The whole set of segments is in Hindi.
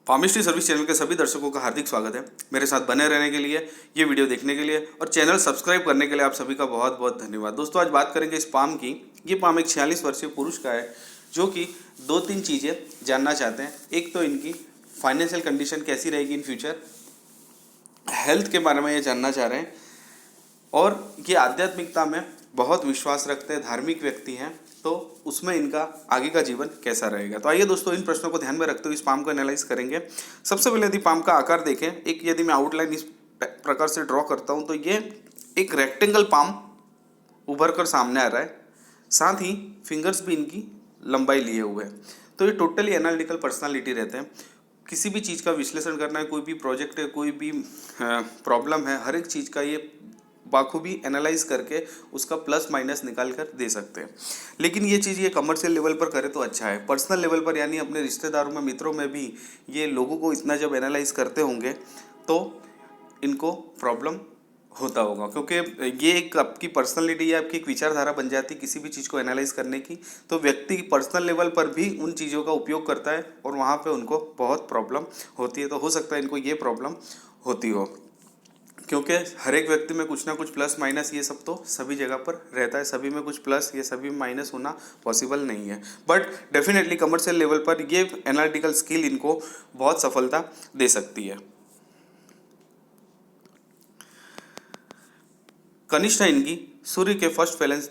फार्मेसी सर्विस चैनल के सभी दर्शकों का हार्दिक स्वागत है। मेरे साथ बने रहने के लिए, ये वीडियो देखने के लिए और चैनल सब्सक्राइब करने के लिए आप सभी का बहुत बहुत धन्यवाद। दोस्तों आज बात करेंगे इस पाम की। ये पाम एक 46 वर्षीय पुरुष का है जो कि 2-3 चीज़ें जानना चाहते हैं। एक तो इनकी फाइनेंशियल कंडीशन कैसी रहेगी इन फ्यूचर, हेल्थ के बारे में ये जानना चाह रहे हैं और ये आध्यात्मिकता में बहुत विश्वास रखते हैं, धार्मिक व्यक्ति हैं, तो उसमें इनका आगे का जीवन कैसा रहेगा। तो आइए दोस्तों इन प्रश्नों को ध्यान में रखते हुए इस पाम को एनालाइज करेंगे। सबसे पहले यदि पाम का आकार देखें, एक यदि मैं आउटलाइन इस प्रकार से ड्रॉ करता हूं तो ये एक रेक्टेंगल पाम उभर कर सामने आ रहा है, साथ ही फिंगर्स भी इनकी लंबाई लिए हुए हैं। तो ये टोटली एनालिटिकल पर्सनालिटी रहते हैं। किसी भी चीज़ का विश्लेषण करना है, कोई भी प्रोजेक्ट है, कोई भी प्रॉब्लम है, हर एक चीज़ का ये बाखूबी एनालाइज करके उसका प्लस माइनस निकाल कर दे सकते हैं। लेकिन ये चीज़ ये कमर्शियल लेवल पर करे तो अच्छा है। पर्सनल लेवल पर यानी अपने रिश्तेदारों में, मित्रों में भी ये लोगों को इतना जब एनालाइज करते होंगे तो इनको प्रॉब्लम होता होगा, क्योंकि ये एक आपकी पर्सनैलिटी या आपकी एक विचारधारा बन जाती है किसी भी चीज़ को एनालाइज करने की। तो व्यक्ति पर्सनल लेवल पर भी उन चीज़ों का उपयोग करता है और वहाँ पे उनको बहुत प्रॉब्लम होती है। तो हो सकता है इनको ये प्रॉब्लम होती हो, क्योंकि हर एक व्यक्ति में कुछ ना कुछ प्लस माइनस ये सब तो सभी जगह पर रहता है। सभी में कुछ प्लस या सभी में माइनस होना पॉसिबल नहीं है, बट डेफिनेटली कमर्शियल लेवल पर ये एनालिटिकल स्किल इनको बहुत सफलता दे सकती है। कनिष्ठा इनकी सूर्य के फर्स्ट बैलेंस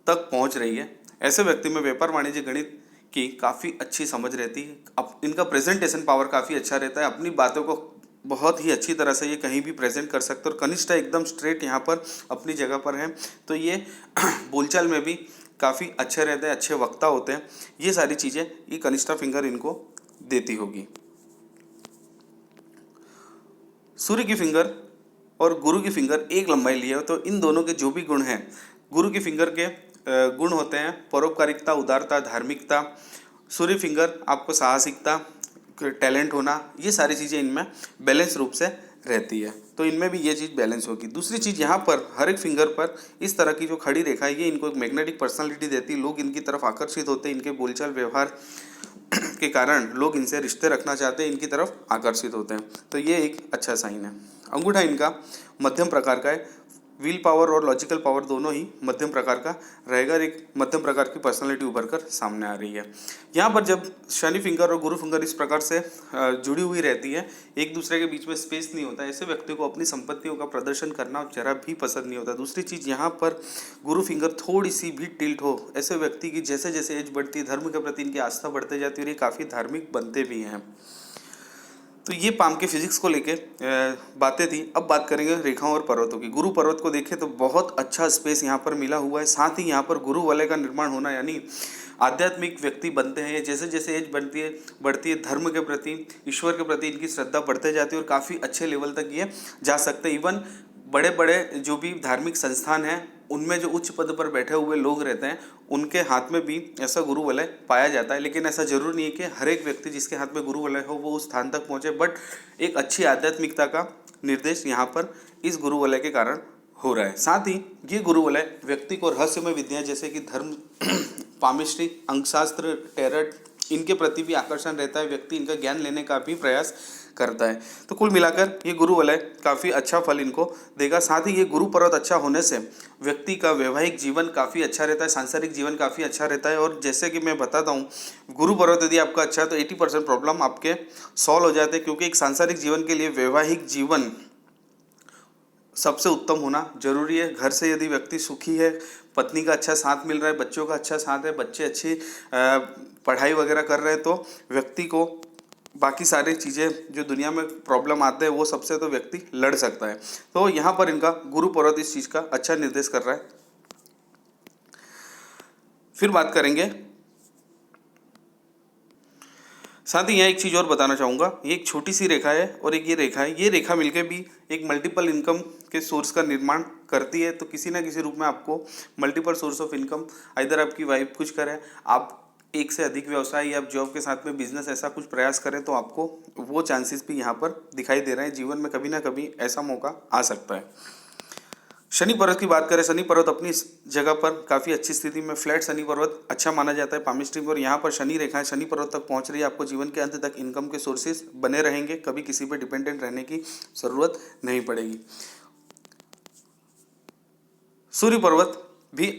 तक पहुंच रही है। ऐसे व्यक्ति में व्यापार वाणिज्य गणित की काफ़ी अच्छी समझ रहती है। अब इनका प्रेजेंटेशन पावर काफ़ी अच्छा रहता है। अपनी बातों को बहुत ही अच्छी तरह से ये कहीं भी प्रेजेंट कर सकते हैं और कनिष्ठा एकदम स्ट्रेट यहाँ पर अपनी जगह पर है, तो ये बोलचाल में भी काफ़ी अच्छे रहते हैं, अच्छे वक्ता होते हैं। ये सारी चीज़ें ये कनिष्ठा फिंगर इनको देती होगी। सूर्य की फिंगर और गुरु की फिंगर एक लंबाई लिए हो, तो इन दोनों के जो भी गुण हैं, गुरु की फिंगर के गुण होते हैं परोपकारिता, उदारता, धार्मिकता। सूर्य फिंगर आपको साहसिकता, टैलेंट होना, ये सारी चीज़ें इनमें बैलेंस रूप से रहती है। तो इनमें भी ये चीज़ बैलेंस होगी। दूसरी चीज़, यहाँ पर हर एक फिंगर पर इस तरह की जो खड़ी रेखा है, ये इनको एक मैग्नेटिक पर्सनालिटी देती है। लोग इनकी तरफ आकर्षित होते हैं, इनके बोलचाल व्यवहार के कारण लोग इनसे रिश्ते रखना चाहते हैं, इनकी तरफ आकर्षित होते हैं। तो ये एक अच्छा साइन है। अंगूठा इनका मध्यम प्रकार का है। व्हील पावर और लॉजिकल पावर दोनों ही मध्यम प्रकार का रहेगा। एक मध्यम प्रकार की पर्सनालिटी उभर कर सामने आ रही है। यहाँ पर जब शनि फिंगर और गुरु फिंगर इस प्रकार से जुड़ी हुई रहती है, एक दूसरे के बीच में स्पेस नहीं होता, ऐसे व्यक्ति को अपनी संपत्तियों का प्रदर्शन करना जरा भी पसंद नहीं होता। दूसरी चीज़, यहाँ पर गुरु फिंगर थोड़ी सी भी टिल्ट हो, ऐसे व्यक्ति की जैसे जैसे एज बढ़ती है, धर्म के प्रति इनकी आस्था बढ़ते जाती है और ये काफ़ी धार्मिक बनते भी हैं। तो ये पाम के फिजिक्स को लेके बातें थी। अब बात करेंगे रेखाओं और पर्वतों की। गुरु पर्वत को देखें तो बहुत अच्छा स्पेस यहाँ पर मिला हुआ है। साथ ही यहाँ पर गुरु वलय का निर्माण होना, यानी आध्यात्मिक व्यक्ति बनते हैं। जैसे जैसे एज बढ़ती है, धर्म के प्रति, ईश्वर के प्रति इनकी श्रद्धा बढ़ते जाती है और काफ़ी अच्छे लेवल तक ये जा सकते हैं। इवन बड़े बड़े जो भी धार्मिक संस्थान हैं, उनमें जो उच्च पद पर बैठे हुए लोग रहते हैं, उनके हाथ में भी ऐसा गुरु वलय पाया जाता है। लेकिन ऐसा जरूर नहीं है कि हर एक व्यक्ति जिसके हाथ में गुरु वलय हो वो उस स्थान तक पहुंचे, बट एक अच्छी आध्यात्मिकता का निर्देश यहाँ पर इस गुरु वलय के कारण हो रहा है। साथ ही ये गुरु वलय व्यक्ति को रहस्यमय विद्या जैसे कि धर्म, पामिस्ट्री, अंकशास्त्र, टैरट, इनके प्रति भी आकर्षण रहता है। व्यक्ति इनका ज्ञान लेने का भी प्रयास करता है। तो कुल मिलाकर ये गुरु वलय काफ़ी अच्छा फल इनको देगा। साथ ही ये गुरु पर्वत अच्छा होने से व्यक्ति का वैवाहिक जीवन काफ़ी अच्छा रहता है, सांसारिक जीवन काफ़ी अच्छा रहता है। और जैसे कि मैं बताता हूँ, गुरु पर्वत यदि आपका अच्छा है तो 80% प्रॉब्लम आपके सॉल्व हो जाते हैं, क्योंकि एक सांसारिक जीवन के लिए वैवाहिक जीवन सबसे उत्तम होना जरूरी है। घर से यदि व्यक्ति सुखी है, पत्नी का अच्छा साथ मिल रहा है, बच्चों का अच्छा साथ है, बच्चे अच्छी पढ़ाई वगैरह कर रहे हैं, तो व्यक्ति को बाकी सारी चीज़ें जो दुनिया में प्रॉब्लम आते हैं वो सबसे तो व्यक्ति लड़ सकता है। तो यहाँ पर इनका गुरु पर्वत इस चीज़ का अच्छा निर्देश कर रहा है। फिर बात करेंगे, साथ ही यहाँ एक चीज़ और बताना चाहूँगा। ये एक छोटी सी रेखा है और एक ये रेखा है। ये रेखा मिलकर भी एक मल्टीपल इनकम के सोर्स का निर्माण करती है। तो किसी ना किसी रूप में आपको मल्टीपल सोर्स ऑफ इनकम, इधर आपकी वाइफ कुछ करे, आप एक से अधिक व्यवसाय या जॉब के साथ में बिजनेस ऐसा कुछ प्रयास करें, तो आपको वो चांसेस भी यहाँ पर दिखाई दे रहे हैं। जीवन में कभी ना कभी ऐसा मौका आ सकता है। शनि पर्वत की बात करें, शनि पर्वत अपनी जगह पर काफ़ी अच्छी स्थिति में, फ्लैट शनि पर्वत अच्छा माना जाता है पामिस्ट्री में। और यहाँ पर शनि रेखाएं शनि पर्वत तक पहुँच रही है, आपको जीवन के अंत तक इनकम के सोर्सेज बने रहेंगे, कभी किसी पर डिपेंडेंट रहने की ज़रूरत नहीं पड़ेगी। सूर्य पर्वत भी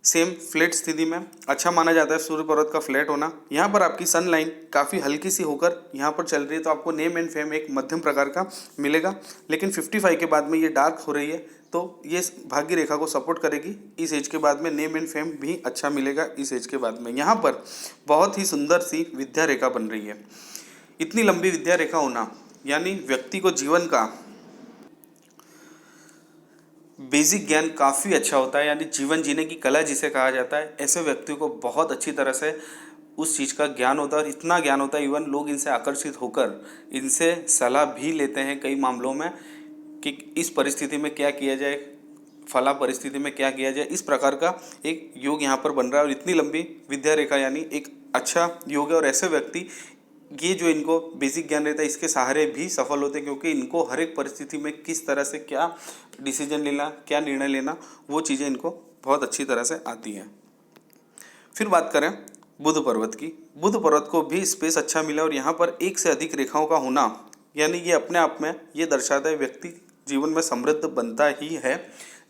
सेम फ्लैट स्थिति में अच्छा माना जाता है, सूर्य पर्वत का फ्लैट होना। यहाँ पर आपकी सन लाइन काफ़ी हल्की सी होकर यहाँ पर चल रही है, तो आपको नेम एंड फेम एक मध्यम प्रकार का मिलेगा। लेकिन 55 के बाद में ये डार्क हो रही है, तो ये भाग्य रेखा को सपोर्ट करेगी। इस एज के बाद में नेम एंड फेम भी अच्छा मिलेगा इस एज के बाद में। यहाँ पर बहुत ही सुंदर सी विद्या रेखा बन रही है। इतनी लंबी विद्या रेखा होना यानी व्यक्ति को जीवन का बेसिक ज्ञान काफ़ी अच्छा होता है, यानी जीवन जीने की कला जिसे कहा जाता है। ऐसे व्यक्ति को बहुत अच्छी तरह से उस चीज़ का ज्ञान होता है, और इतना ज्ञान होता है इवन लोग इनसे आकर्षित होकर इनसे सलाह भी लेते हैं कई मामलों में कि इस परिस्थिति में क्या किया जाए, फला परिस्थिति में क्या किया जाए। इस प्रकार का एक योग यहाँ पर बन रहा है, और इतनी लंबी विद्या रेखा यानी एक अच्छा योग है। और ऐसे व्यक्ति ये जो इनको बेसिक ज्ञान रहता है इसके सहारे भी सफल होते हैं, क्योंकि इनको हर एक परिस्थिति में किस तरह से क्या डिसीजन लेना, क्या निर्णय लेना, वो चीज़ें इनको बहुत अच्छी तरह से आती हैं। फिर बात करें बुध पर्वत की। बुध पर्वत को भी स्पेस अच्छा मिला, और यहाँ पर एक से अधिक रेखाओं का होना यानी ये अपने आप में ये दर्शाता है व्यक्ति जीवन में समृद्ध बनता ही है।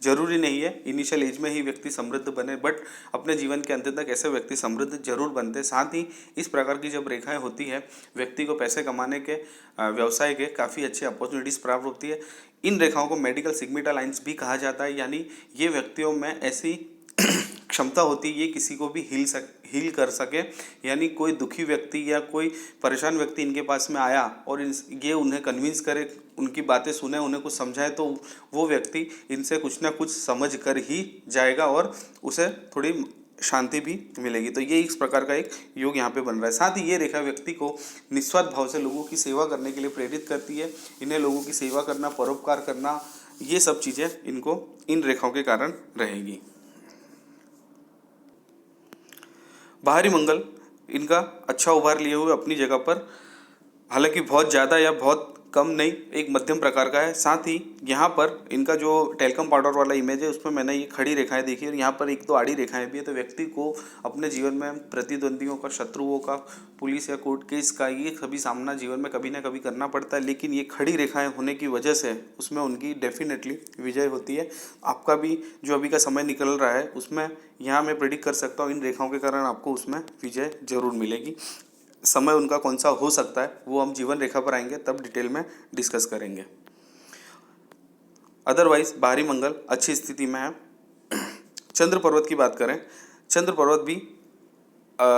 जरूरी नहीं है इनिशियल एज में ही व्यक्ति समृद्ध बने, बट अपने जीवन के अंत तक ऐसे व्यक्ति समृद्ध जरूर बनते हैं। साथ ही इस प्रकार की जब रेखाएं होती है, व्यक्ति को पैसे कमाने के, व्यवसाय के काफ़ी अच्छी अपॉर्चुनिटीज़ प्राप्त होती है। इन रेखाओं को मेडिकल सिग्मेटा लाइन्स भी कहा जाता है, यानी ये व्यक्तियों में ऐसी क्षमता होती है ये किसी को भी हील कर सके। यानी कोई दुखी व्यक्ति या कोई परेशान व्यक्ति इनके पास में आया और ये उन्हें कन्विंस करे, उनकी बातें सुने, उन्हें कुछ समझाए, तो वो व्यक्ति इनसे कुछ ना कुछ समझ कर ही जाएगा और उसे थोड़ी शांति भी मिलेगी। तो ये इस प्रकार का एक योग यहाँ पे बन रहा है। साथ ही ये रेखा व्यक्ति को निस्वार्थ भाव से लोगों की सेवा करने के लिए प्रेरित करती है। इन्हें लोगों की सेवा करना, परोपकार करना, ये सब चीज़ें इनको इन रेखाओं के कारण रहेगी। बाहरी मंगल इनका अच्छा उभार लिए हुए अपनी जगह पर, हालांकि बहुत ज़्यादा या बहुत कम नहीं, एक मध्यम प्रकार का है। साथ ही यहाँ पर इनका जो टेलकम पाउडर वाला इमेज है उसमें मैंने ये खड़ी रेखाएं देखी, और यहाँ पर एक दो आड़ी रेखाएं भी है। तो व्यक्ति को अपने जीवन में प्रतिद्वंदियों का, शत्रुओं का, पुलिस या कोर्ट केस का, ये सभी सामना जीवन में कभी ना कभी करना पड़ता है। लेकिन ये खड़ी रेखाएं होने की वजह से उसमें उनकी डेफिनेटली विजय होती है। आपका भी जो अभी का समय निकल रहा है उसमें यहाँ मैं प्रेडिक्ट कर सकता हूँ इन रेखाओं के कारण आपको उसमें विजय जरूर मिलेगी। समय उनका कौन सा हो सकता है वो हम जीवन रेखा पर आएंगे तब डिटेल में डिस्कस करेंगे। अदरवाइज बाहरी मंगल अच्छी स्थिति में है। चंद्र पर्वत की बात करें, चंद्र पर्वत भी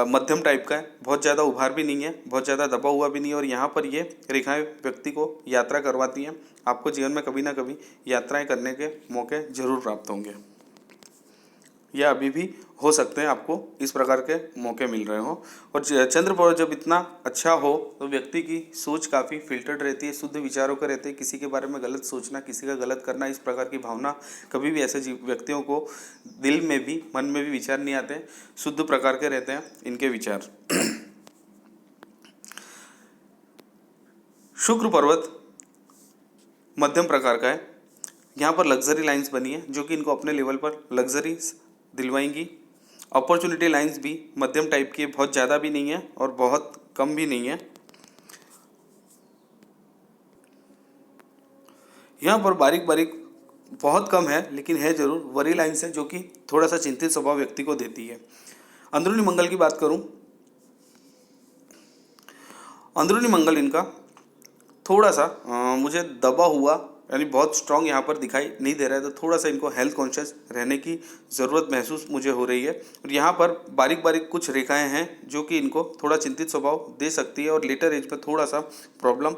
मध्यम टाइप का है, बहुत ज़्यादा उभार भी नहीं है, बहुत ज़्यादा दबा हुआ भी नहीं है। और यहाँ पर ये रेखाएं व्यक्ति को यात्रा करवाती हैं। आपको जीवन में कभी ना कभी यात्राएं करने के मौके जरूर प्राप्त होंगे, या अभी भी हो सकते हैं आपको इस प्रकार के मौके मिल रहे हो। और चंद्र पर्वत जब इतना अच्छा हो तो व्यक्ति की सोच काफ़ी फिल्टर्ड रहती है, शुद्ध विचारों का रहते हैं। किसी के बारे में गलत सोचना, किसी का गलत करना, इस प्रकार की भावना कभी भी ऐसे व्यक्तियों को दिल में भी, मन में भी विचार नहीं आते। शुद्ध प्रकार के रहते हैं इनके विचार। शुक्र पर्वत मध्यम प्रकार का है। यहाँ पर लग्जरी लाइन्स बनी है जो कि इनको अपने लेवल पर लग्जरी दिलवाएंगी। अपॉर्चुनिटी लाइंस भी मध्यम टाइप की है, बहुत ज़्यादा भी नहीं है और बहुत कम भी नहीं है। यहाँ पर बारीक बारीक बहुत कम है लेकिन है जरूर वरी लाइंस है, जो कि थोड़ा सा चिंतित स्वभाव व्यक्ति को देती है। अंदरूनी मंगल की बात करूं, अंदरूनी मंगल इनका थोड़ा सा मुझे दबा हुआ यानी बहुत स्ट्रांग यहाँ पर दिखाई नहीं दे रहा है। तो थोड़ा सा इनको हेल्थ कॉन्शियस रहने की ज़रूरत महसूस मुझे हो रही है। और यहाँ पर बारीक बारीक कुछ रेखाएं हैं जो कि इनको थोड़ा चिंतित स्वभाव दे सकती है और लेटर एज में थोड़ा सा प्रॉब्लम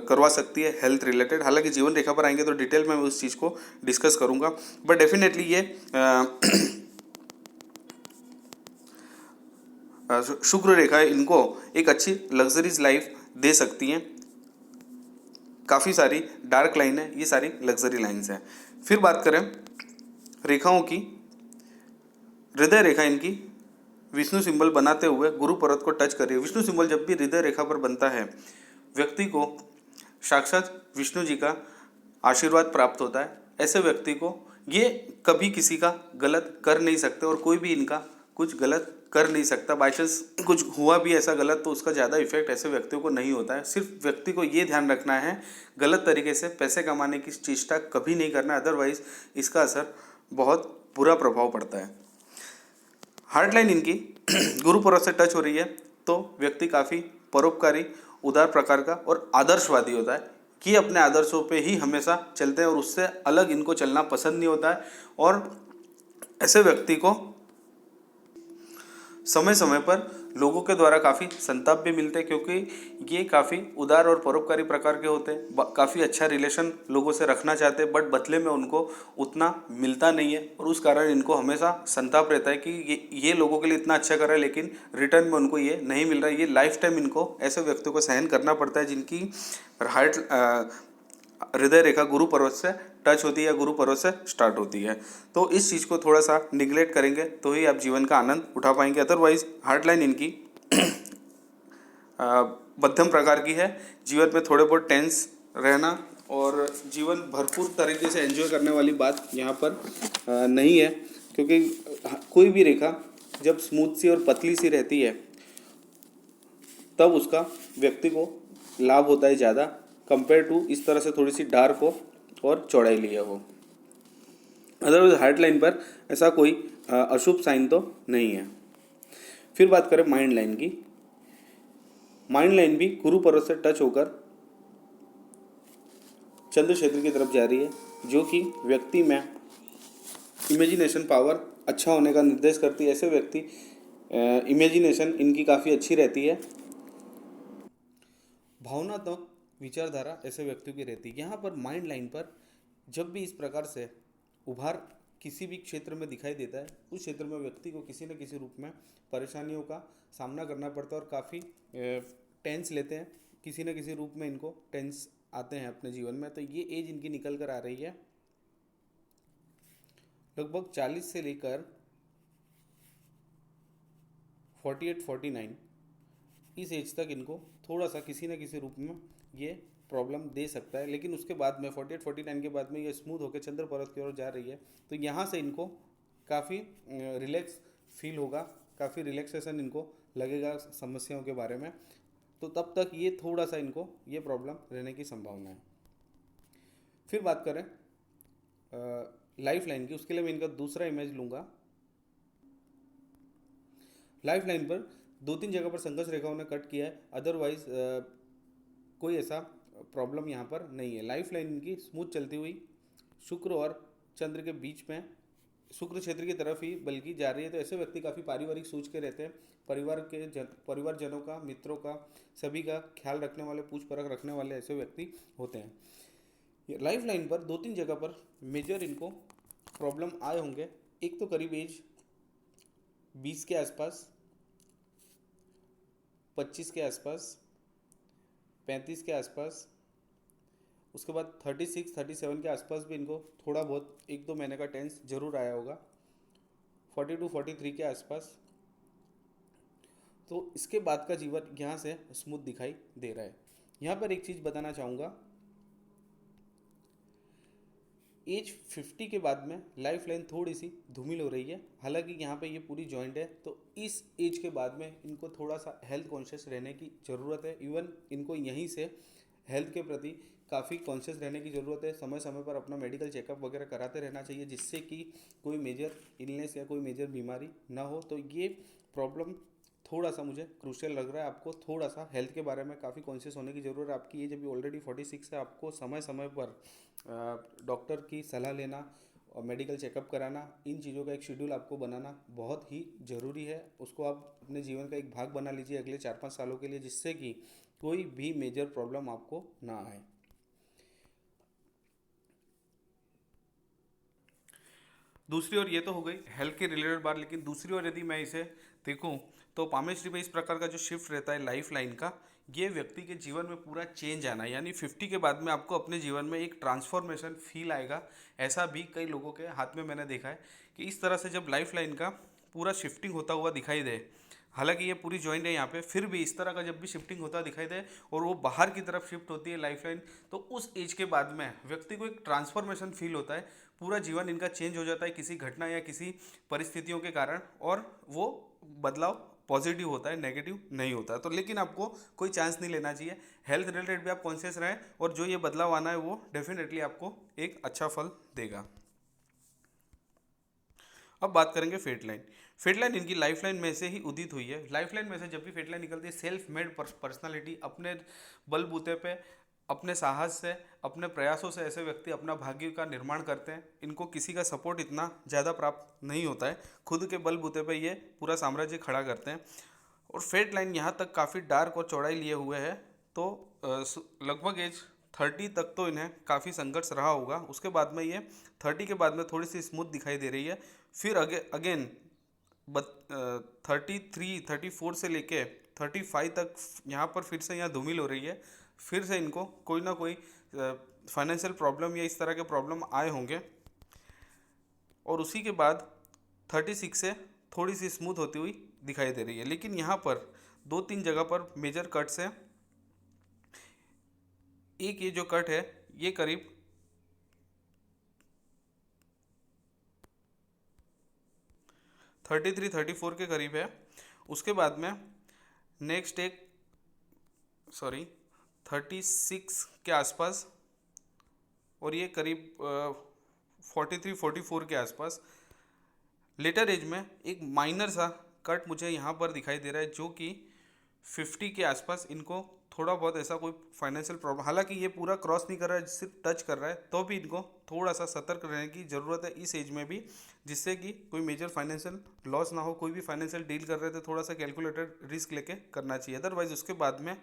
करवा सकती है हेल्थ रिलेटेड। हालांकि जीवन रेखा पर आएंगे तो डिटेल में मैं उस चीज़ को डिस्कस करूँगा, बट डेफिनेटली ये शुक्र रेखा इनको एक अच्छी लग्जरीज लाइफ दे सकती हैं। काफ़ी सारी डार्क लाइन है, ये सारी लग्जरी लाइन्स हैं। फिर बात करें रेखाओं की, हृदय रेखा इनकी विष्णु सिंबल बनाते हुए गुरु पर्वत को टच कर रही है। विष्णु सिंबल जब भी हृदय रेखा पर बनता है व्यक्ति को साक्षात विष्णु जी का आशीर्वाद प्राप्त होता है। ऐसे व्यक्ति को ये कभी किसी का गलत कर नहीं सकते और कोई भी इनका कुछ गलत कर नहीं सकता। बाई चांस कुछ हुआ भी ऐसा गलत तो उसका ज़्यादा इफेक्ट ऐसे व्यक्तियों को नहीं होता है। सिर्फ व्यक्ति को ये ध्यान रखना है गलत तरीके से पैसे कमाने की चेष्टा कभी नहीं करना, अदरवाइज इसका असर बहुत बुरा प्रभाव पड़ता है। हार्ट लाइन इनकी गुरु पर्वत से टच हो रही है तो व्यक्ति काफ़ी परोपकारी, उदार प्रकार का और आदर्शवादी होता है कि अपने आदर्शों पे ही हमेशा चलते हैं और उससे अलग इनको चलना पसंद नहीं होता है। और ऐसे व्यक्ति को समय समय पर लोगों के द्वारा काफ़ी संताप भी मिलते हैं, क्योंकि ये काफ़ी उदार और परोपकारी प्रकार के होते हैं, काफ़ी अच्छा रिलेशन लोगों से रखना चाहते हैं, बट बदले में उनको उतना मिलता नहीं है और उस कारण इनको हमेशा संताप रहता है कि ये लोगों के लिए इतना अच्छा कर रहा है लेकिन रिटर्न में उनको ये नहीं मिल रहा है। ये लाइफ टाइम इनको ऐसे व्यक्तियों को सहन करना पड़ता है जिनकी हार्ट हृदय रेखा गुरु पर्वत से टच होती है या गुरु पर्वत से स्टार्ट होती है। तो इस चीज़ को थोड़ा सा निगलेक्ट करेंगे तो ही आप जीवन का आनंद उठा पाएंगे। अदरवाइज हार्ट लाइन इनकी मध्यम प्रकार की है। जीवन में थोड़े बहुत टेंस रहना और जीवन भरपूर तरीके से एंजॉय करने वाली बात यहाँ पर नहीं है, क्योंकि कोई भी रेखा जब स्मूथ सी और पतली सी रहती है तब उसका व्यक्ति को लाभ होता है ज़्यादा कंपेयर टू इस तरह से थोड़ी सी डार्क हो और चौड़ाई लिया हो। अदरवाइज हार्ट लाइन पर ऐसा कोई अशुभ साइन तो नहीं है। फिर बात करें माइंड लाइन की। माइंड लाइन भी गुरु पर्वत से टच होकर चंद्र क्षेत्र की तरफ जा रही है, जो कि व्यक्ति में इमेजिनेशन पावर अच्छा होने का निर्देश करती है। ऐसे व्यक्ति इमेजिनेशन इनकी काफ़ी अच्छी रहती है, भावनात्मक विचारधारा ऐसे व्यक्तियों की रहती है। यहाँ पर माइंड लाइन पर जब भी इस प्रकार से उभार किसी भी क्षेत्र में दिखाई देता है, उस क्षेत्र में व्यक्ति को किसी न किसी रूप में परेशानियों का सामना करना पड़ता है और काफ़ी टेंस लेते हैं, किसी न किसी रूप में इनको टेंस आते हैं अपने जीवन में। तो ये एज इनकी निकल कर आ रही है लगभग 40 से लेकर 48-49, इस एज तक इनको थोड़ा सा किसी न किसी रूप में ये प्रॉब्लम दे सकता है। लेकिन उसके बाद में 48-49 के बाद में ये स्मूथ होकर चंद्र पर्वत की ओर जा रही है, तो यहाँ से इनको काफ़ी रिलैक्स फील होगा, काफ़ी रिलैक्सेशन इनको लगेगा समस्याओं के बारे में। तो तब तक ये थोड़ा सा इनको ये प्रॉब्लम रहने की संभावना है। फिर बात करें लाइफ लाइन की, उसके लिए मैं इनका दूसरा इमेज लूँगा। लाइफ लाइन पर 2-3 जगह पर संघर्ष रेखाओं ने कट किया है, अदरवाइज कोई ऐसा प्रॉब्लम यहाँ पर नहीं है। लाइफ लाइन इनकी स्मूथ चलती हुई शुक्र और चंद्र के बीच में शुक्र क्षेत्र की तरफ ही बल्कि जा रही है। तो ऐसे व्यक्ति काफ़ी पारिवारिक सोच के रहते हैं, परिवारजनों का, मित्रों का, सभी का ख्याल रखने वाले, पूछ परख रखने वाले ऐसे व्यक्ति होते हैं। लाइफ लाइन पर 2-3 जगह पर मेजर इनको प्रॉब्लम आए होंगे। एक तो करीब एज 20 के आसपास, 25 के आसपास, 35 के आसपास, उसके बाद 36-37 के आसपास भी इनको थोड़ा बहुत 1-2 महीने का टेंस जरूर आया होगा, 42-43 के आसपास। तो इसके बाद का जीवन यहाँ से स्मूथ दिखाई दे रहा है। यहाँ पर एक चीज़ बताना चाहूँगा, एज 50 के बाद में लाइफ लाइन थोड़ी सी धूमिल हो रही है। हालांकि यहाँ पे ये पूरी जॉइंट है, तो इस एज के बाद में इनको थोड़ा सा हेल्थ कॉन्शियस रहने की ज़रूरत है। इवन इनको यहीं से हेल्थ के प्रति काफ़ी कॉन्शियस रहने की ज़रूरत है। समय समय पर अपना मेडिकल चेकअप वगैरह कराते रहना चाहिए, जिससे कि कोई मेजर इलनेस या कोई मेजर बीमारी ना हो। तो ये प्रॉब्लम थोड़ा सा मुझे क्रूशियल लग रहा है। आपको थोड़ा सा हेल्थ के बारे में काफ़ी कॉन्शियस होने की ज़रूरत है। आपकी एज अभी ऑलरेडी 46 है, आपको समय समय पर डॉक्टर की सलाह लेना और मेडिकल चेकअप कराना, इन चीज़ों का एक शेड्यूल आपको बनाना बहुत ही ज़रूरी है। उसको आप अपने जीवन का एक भाग बना लीजिए अगले 4-5 सालों के लिए, जिससे कि कोई भी मेजर प्रॉब्लम आपको ना आए। दूसरी ओर ये तो हो गई हेल्थ के रिलेटेड बात, लेकिन दूसरी ओर यदि मैं इसे देखूं तो पामेस्ट्री में इस प्रकार का जो शिफ्ट रहता है लाइफ लाइन का, ये व्यक्ति के जीवन में पूरा चेंज आना, यानी 50 के बाद में आपको अपने जीवन में एक ट्रांसफॉर्मेशन फील आएगा। ऐसा भी कई लोगों के हाथ में मैंने देखा है कि इस तरह से जब लाइफ लाइन का पूरा शिफ्टिंग होता हुआ दिखाई दे। हालांकि ये पूरी जॉइंट है यहाँ पे, फिर भी इस तरह का जब भी शिफ्टिंग होता दिखाई दे और वो बाहर की तरफ शिफ्ट होती है लाइफ लाइन, तो उस एज के बाद में व्यक्ति को एक ट्रांसफॉर्मेशन फील होता है, पूरा जीवन इनका चेंज हो जाता है किसी घटना या किसी परिस्थितियों के कारण, और वो बदलाव पॉजिटिव होता है, नेगेटिव नहीं होता है। तो लेकिन आपको कोई चांस नहीं लेना चाहिए, हेल्थ रिलेटेड भी आप कॉन्शियस रहें, और जो ये बदलाव आना है वो डेफिनेटली आपको एक अच्छा फल देगा। अब बात करेंगे फेट लाइन। फेट लाइन इनकी लाइफ लाइन में से ही उदित हुई है। लाइफ लाइन में से जब भी फेट लाइन निकलती है, सेल्फ मेड पर्सनालिटी, अपने बलबूते पे, अपने साहस से, अपने प्रयासों से ऐसे व्यक्ति अपना भाग्य का निर्माण करते हैं। इनको किसी का सपोर्ट इतना ज़्यादा प्राप्त नहीं होता है, खुद के बलबूते पे ये पूरा साम्राज्य खड़ा करते हैं। और फेट लाइन यहाँ तक काफ़ी डार्क और चौड़ाई लिए हुए है, तो लगभग एज 30 तक तो इन्हें काफ़ी संघर्ष रहा होगा। उसके बाद में ये 30 के बाद में थोड़ी सी स्मूथ दिखाई दे रही है, फिर अगेन 33 34 से लेके 35 तक यहाँ पर फिर से यहाँ धूमिल हो रही है। फिर से इनको कोई ना कोई फाइनेंशियल प्रॉब्लम या इस तरह के प्रॉब्लम आए होंगे, और उसी के बाद 36 से थोड़ी सी स्मूथ होती हुई दिखाई दे रही है। लेकिन यहाँ पर 2-3 जगह पर मेजर कट्स हैं। एक ये जो कट है ये करीब 33-34 के करीब है। उसके बाद में नेक्स्ट एक 36 के आसपास, और ये करीब 43-44 के आसपास। लेटर एज में एक माइनर सा कट मुझे यहाँ पर दिखाई दे रहा है, जो कि 50 के आसपास इनको थोड़ा बहुत ऐसा कोई फाइनेंशियल प्रॉब्लम, हालांकि ये पूरा क्रॉस नहीं कर रहा है, सिर्फ टच कर रहा है, तो भी इनको थोड़ा सा सतर्क रहने की ज़रूरत है इस एज में भी, जिससे कि कोई मेजर फाइनेंशियल लॉस ना हो। कोई भी फाइनेंशियल डील कर रहे थे, थोड़ा सा कैलकुलेटेड रिस्क लेके करना चाहिए। अदरवाइज उसके बाद में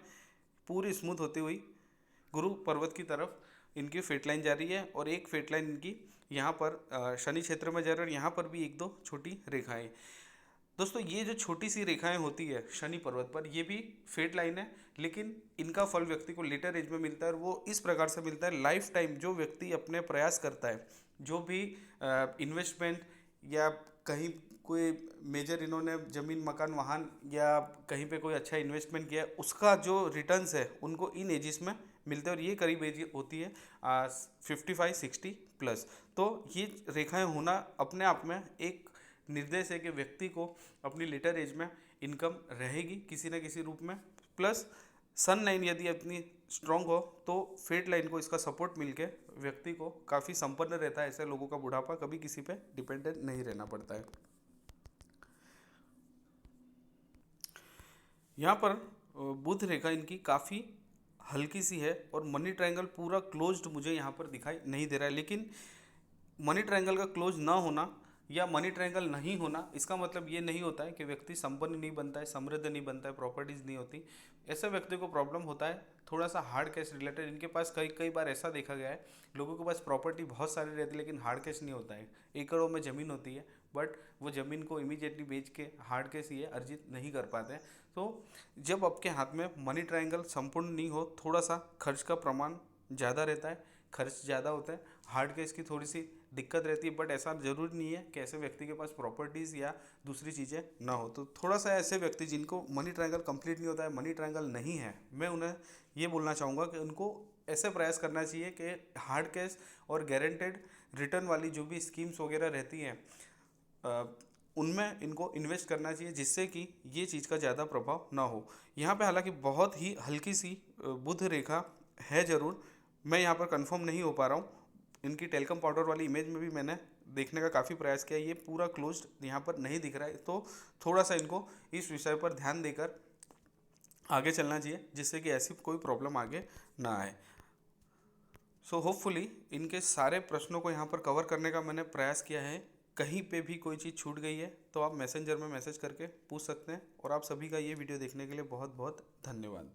पूरी स्मूथ होती हुई गुरु पर्वत की तरफ इनकी फेट लाइन जा रही है, और एक फेट लाइन इनकी यहाँ पर शनि क्षेत्र में जा रही है, और यहाँ पर भी 1-2 छोटी रेखाएं। दोस्तों ये जो छोटी सी रेखाएं होती है शनि पर्वत पर, ये भी फेट लाइन है, लेकिन इनका फल व्यक्ति को लेटर एज में मिलता है, और वो इस प्रकार से मिलता है। लाइफ टाइम जो व्यक्ति अपने प्रयास करता है, जो भी इन्वेस्टमेंट या कहीं कोई मेजर इन्होंने ज़मीन मकान वाहन या कहीं पे कोई अच्छा इन्वेस्टमेंट किया है, उसका जो रिटर्न्स है उनको इन एजिस में मिलते हैं, और ये करीब एज होती है 55-60 प्लस। तो ये रेखाएं होना अपने आप में एक निर्देश है कि व्यक्ति को अपनी लेटर एज में इनकम रहेगी किसी न किसी रूप में, प्लस सन लाइन यदि अपनी स्ट्रांग हो तो फेट लाइन को इसका सपोर्ट मिलके व्यक्ति को काफ़ी संपन्न रहता है। ऐसे लोगों का बुढ़ापा कभी किसी पे डिपेंडेंट नहीं रहना पड़ता है। यहाँ पर बुध रेखा इनकी काफ़ी हल्की सी है, और मनी ट्रायंगल पूरा क्लोज्ड मुझे यहाँ पर दिखाई नहीं दे रहा है। लेकिन मनी ट्रायंगल का क्लोज ना होना या मनी ट्रायंगल नहीं होना, इसका मतलब ये नहीं होता है कि व्यक्ति संपन्न नहीं बनता है, समृद्ध नहीं बनता है, प्रॉपर्टीज़ नहीं होती। ऐसे व्यक्ति को प्रॉब्लम होता है थोड़ा सा हार्ड कैश रिलेटेड। इनके पास कई बार ऐसा देखा गया है, लोगों के पास प्रॉपर्टी बहुत सारी रहती है लेकिन हार्ड कैश नहीं होता है। एकड़ों में ज़मीन होती है, बट वो ज़मीन को इमीडिएटली बेच के हार्ड कैश ये अर्जित नहीं कर पाते हैं। तो जब आपके हाथ में मनी ट्रायंगल संपूर्ण नहीं हो, थोड़ा सा खर्च का प्रमाण ज़्यादा रहता है, खर्च ज़्यादा होता है, हार्ड कैश की थोड़ी सी दिक्कत रहती है। बट ऐसा ज़रूरी नहीं है कि ऐसे व्यक्ति के पास प्रॉपर्टीज़ या दूसरी चीज़ें ना हो। तो थोड़ा सा ऐसे व्यक्ति जिनको मनी ट्रायंगल कंप्लीट नहीं होता है, मनी ट्रायंगल नहीं है, मैं उन्हें ये बोलना चाहूँगा कि उनको ऐसे प्रयास करना चाहिए कि हार्ड कैश और गारंटेड रिटर्न वाली जो भी स्कीम्स वगैरह रहती हैं उनमें इनको इन्वेस्ट करना चाहिए, जिससे कि ये चीज़ का ज़्यादा प्रभाव ना हो। यहाँ पे हालांकि बहुत ही हल्की सी बुध रेखा है ज़रूर, मैं यहाँ पर कंफर्म नहीं हो पा रहा हूँ। इनकी टेलकम पाउडर वाली इमेज में भी मैंने देखने का काफ़ी प्रयास किया, ये पूरा क्लोज्ड यहाँ पर नहीं दिख रहा है। तो थोड़ा सा इनको इस विषय पर ध्यान देकर आगे चलना चाहिए, जिससे कि ऐसी कोई प्रॉब्लम आगे ना आए। सो होपफुली इनके सारे प्रश्नों को यहाँ पर कवर करने का मैंने प्रयास किया है। कहीं पे भी कोई चीज़ छूट गई है तो आप मैसेंजर में मैसेज करके पूछ सकते हैं। और आप सभी का ये वीडियो देखने के लिए बहुत बहुत धन्यवाद।